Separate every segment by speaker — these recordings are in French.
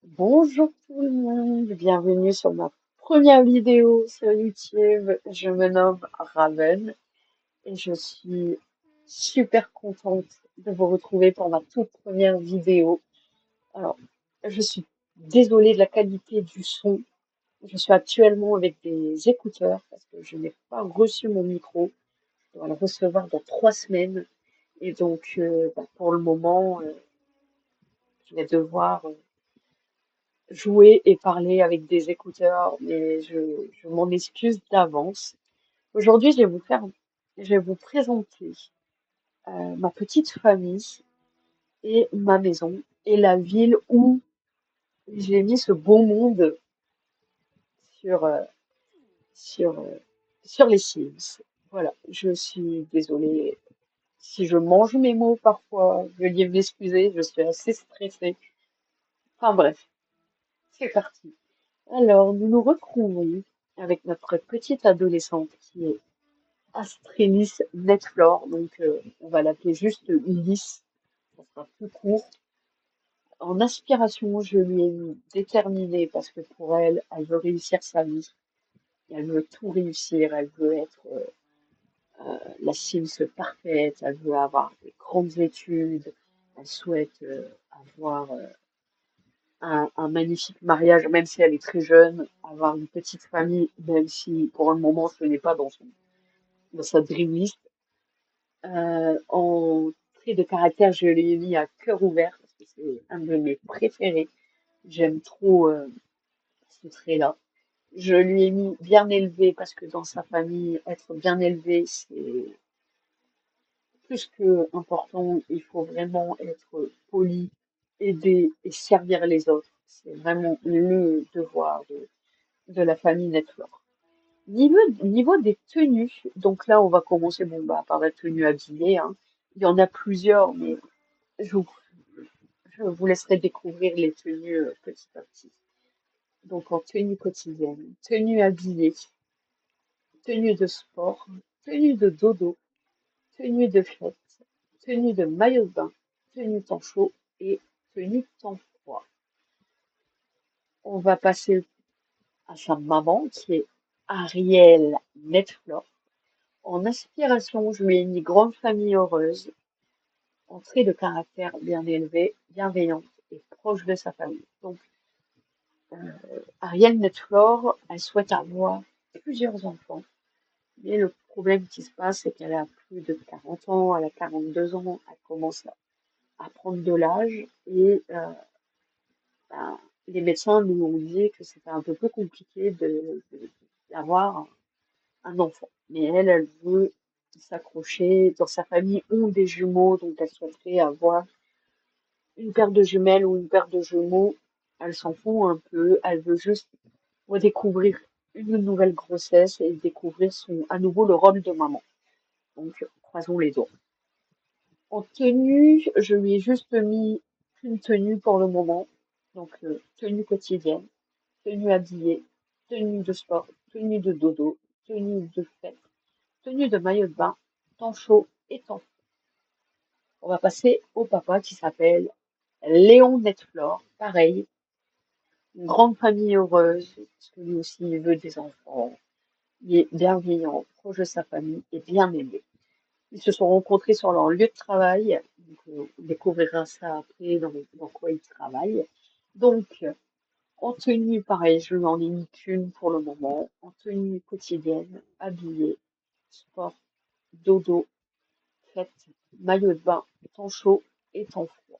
Speaker 1: Bonjour tout le monde, bienvenue sur ma première vidéo sur YouTube. Je me nomme Raven et je suis super contente de vous retrouver pour ma toute première vidéo. Alors, je suis désolée de la qualité du son. Je suis actuellement avec des écouteurs parce que je n'ai pas reçu mon micro. Je dois le recevoir dans 3 semaines. Et donc, pour le moment, je vais devoir jouer et parler avec des écouteurs, mais je m'en excuse d'avance. Aujourd'hui, je vais vous présenter ma petite famille et ma maison et la ville où j'ai mis ce beau monde sur, sur, sur les Sims. Voilà, je suis désolée si je mange mes mots parfois, veuillez m'excuser, je suis assez stressée. Enfin bref, c'est parti. Alors, nous nous retrouvons avec notre petite adolescente qui est Astrélis Netflore, donc on va l'appeler juste Ulysse, ça sera plus court. En aspiration, je lui ai mis déterminée parce que pour elle, elle veut réussir sa vie, elle veut tout réussir, elle veut être la Sims parfaite, elle veut avoir des grandes études, elle souhaite avoir un magnifique mariage, même si elle est très jeune, avoir une petite famille, même si pour le moment ce n'est pas dans sa dream list. En trait de caractère, je l'ai mis à cœur ouvert parce que c'est un de mes préférés. J'aime trop ce trait-là. Je lui ai mis bien élevé parce que dans sa famille, être bien élevé, c'est plus que important. Il faut vraiment être poli, aider et servir les autres. C'est vraiment le devoir de la famille Netflix. Niveau des tenues, donc là, on va commencer bon, bah, par la tenue habillée, hein. Il y en a plusieurs, mais je vous, je vous laisserai découvrir les tenues petit à petit. Donc en tenue quotidienne, tenue habillée, tenue de sport, tenue de dodo, tenue de fête, tenue de maillot de bain, tenue temps chaud et tenue temps froid. On va passer à sa maman qui est Ariel Netflix. En aspiration, je lui ai mis grande famille heureuse, en trait de caractère bien élevé, bienveillante et proche de sa famille. Donc, Ariel Netflore, elle souhaite avoir plusieurs enfants, mais le problème qui se passe, c'est qu'elle a plus de 40 ans, elle a 42 ans, elle commence à prendre de l'âge et ben, les médecins nous ont dit que c'était un peu plus compliqué d'avoir un enfant. Mais elle veut s'accrocher. Dans sa famille, ont des jumeaux, donc elle souhaiterait avoir une paire de jumelles ou une paire de jumeaux. Elle s'en fout un peu. Elle veut juste redécouvrir une nouvelle grossesse et découvrir à nouveau le rôle de maman. Donc, croisons les doigts. En tenue, je lui ai juste mis une tenue pour le moment. Donc, tenue quotidienne, tenue habillée, tenue de sport, tenue de dodo, tenue de fête, tenue de maillot de bain, temps chaud et temps froid. On va passer au papa qui s'appelle Léon Netflore. Pareil, une grande famille heureuse, parce que lui aussi il veut des enfants. Il est bienveillant, proche de sa famille et bien aimé. Ils se sont rencontrés sur leur lieu de travail. Donc, on découvrira ça après dans quoi ils travaillent. Donc, en tenue, pareil, je n'en ai mis qu'une pour le moment. En tenue quotidienne, habillée, sport, dodo, fête, maillot de bain, temps chaud et temps froid.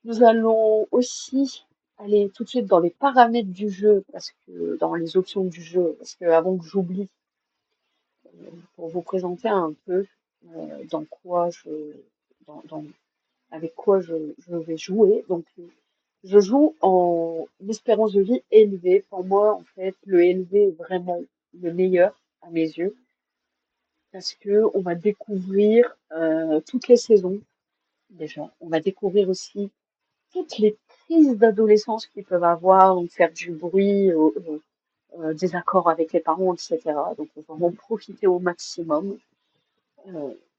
Speaker 1: Nous allons aussi aller tout de suite dans les paramètres du jeu, parce que dans les options du jeu, parce que avant que j'oublie, pour vous présenter un peu dans quoi dans- avec quoi je vais jouer. Donc, je joue en espérance de vie élevée. Pour moi, en fait, le élevé est vraiment le meilleur à mes yeux parce que on va découvrir toutes les saisons déjà. On va découvrir aussi toutes les crises d'adolescence qu'ils peuvent avoir, donc faire du bruit, des accords avec les parents, etc. Donc, on va en profiter au maximum.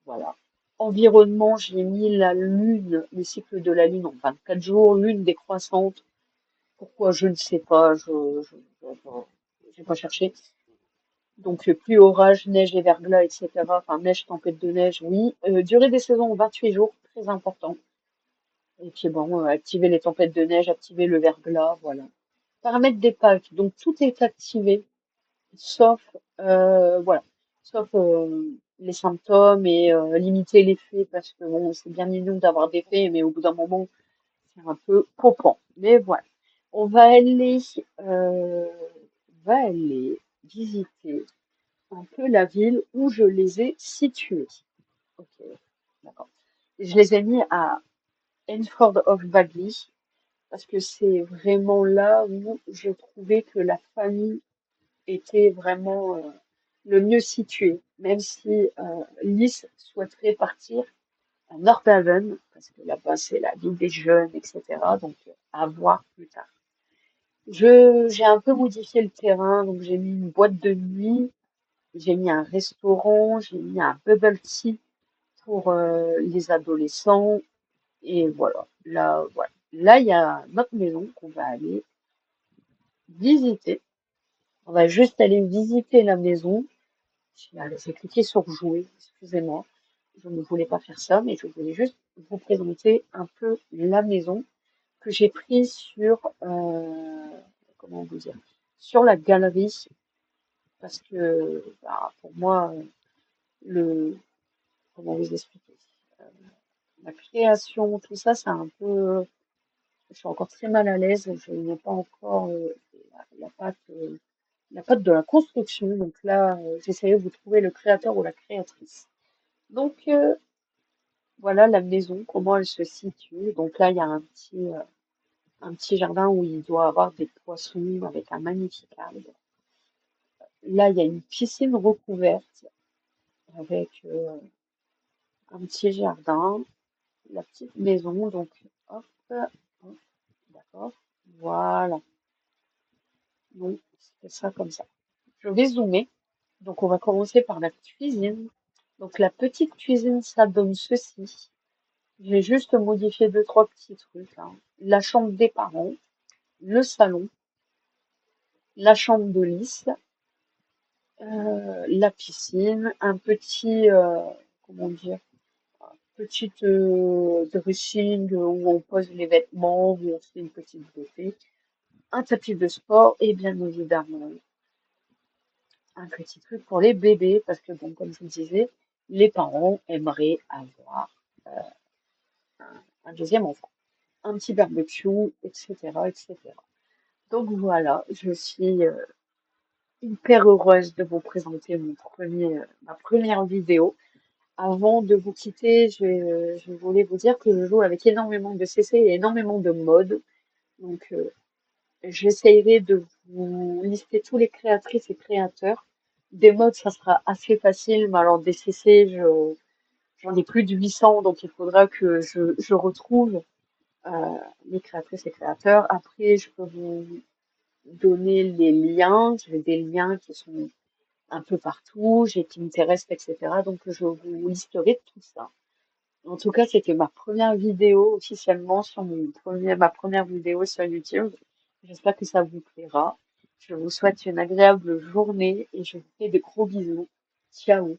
Speaker 1: Voilà. Environnement, j'ai mis la lune, le cycle de la lune en 24 jours, lune décroissante. Pourquoi, je ne sais pas, j'ai pas cherché. Donc, pluie, orage, neige et verglas, etc. Enfin, neige, tempête de neige, oui. Durée des saisons, 28 jours, très important. Et puis bon, activer les tempêtes de neige, activer le verglas, voilà. Paramètres des packs, donc tout est activé, sauf, voilà, sauf les symptômes et limiter l'effet, parce que bon, c'est bien mignon d'avoir des faits, mais au bout d'un moment, c'est un peu popant. Mais voilà. On euh, va aller visiter un peu la ville où je les ai situés. Ok, d'accord. Je les ai mis à Enfield of Bagley parce que c'est vraiment là où je trouvais que la famille était vraiment le mieux située, même si Lys souhaiterait partir à Northaven, parce que là-bas c'est la ville des jeunes, etc. Donc à voir plus tard. J'ai un peu modifié le terrain, donc j'ai mis une boîte de nuit, j'ai mis un restaurant, j'ai mis un bubble tea pour les adolescents, et voilà. Là, voilà. Là, il y a notre maison qu'on va aller visiter. On va juste aller visiter la maison. J'ai cliqué sur jouer, excusez-moi. Je ne voulais pas faire ça, mais je voulais juste vous présenter un peu la maison que j'ai prise sur, comment vous dire, sur la galerie, parce que bah, pour moi, le, comment vous expliquer, euh, la création, tout ça, c'est un peu, je suis encore très mal à l'aise, je n'ai pas encore la patte, la patte de la construction, donc là, j'essaierai de vous trouver le créateur ou la créatrice. Donc voilà la maison, comment elle se situe. Donc là, il y a un petit jardin où il doit avoir des poissons avec un magnifique arbre. Là, il y a une piscine recouverte avec un petit jardin, la petite maison. Donc, hop, hop, d'accord. Voilà. Donc, c'est ça comme ça. Je vais zoomer. Donc, on va commencer par la cuisine. Donc, la petite cuisine, ça donne ceci. J'ai juste modifié deux, trois petits trucs, hein. La chambre des parents, le salon, la chambre de Lys, la piscine, un petit, comment dire, petite dressing où on pose les vêtements, où on fait une petite beauté, un tapis de sport et bien évidemment un petit truc pour les bébés parce que bon, comme je vous le disais, les parents aimeraient avoir un deuxième enfant, un petit barbecue, etc., etc. Donc voilà, je suis hyper heureuse de vous présenter ma première vidéo. Avant de vous quitter, je voulais vous dire que je joue avec énormément de CC et énormément de modes. Donc, j'essayerai de vous lister tous les créatrices et créateurs. Des modes, ça sera assez facile, mais alors des CC, j'en ai plus de 800, donc il faudra que je retrouve euh, les créatrices et créateurs. Après, je peux vous donner les liens. J'ai des liens qui sont un peu partout. J'ai Pinterest, etc. Donc, je vous listerai tout ça. En tout cas, c'était ma première vidéo officiellement sur ma première vidéo sur YouTube. J'espère que ça vous plaira. Je vous souhaite une agréable journée et je vous fais de gros bisous. Ciao!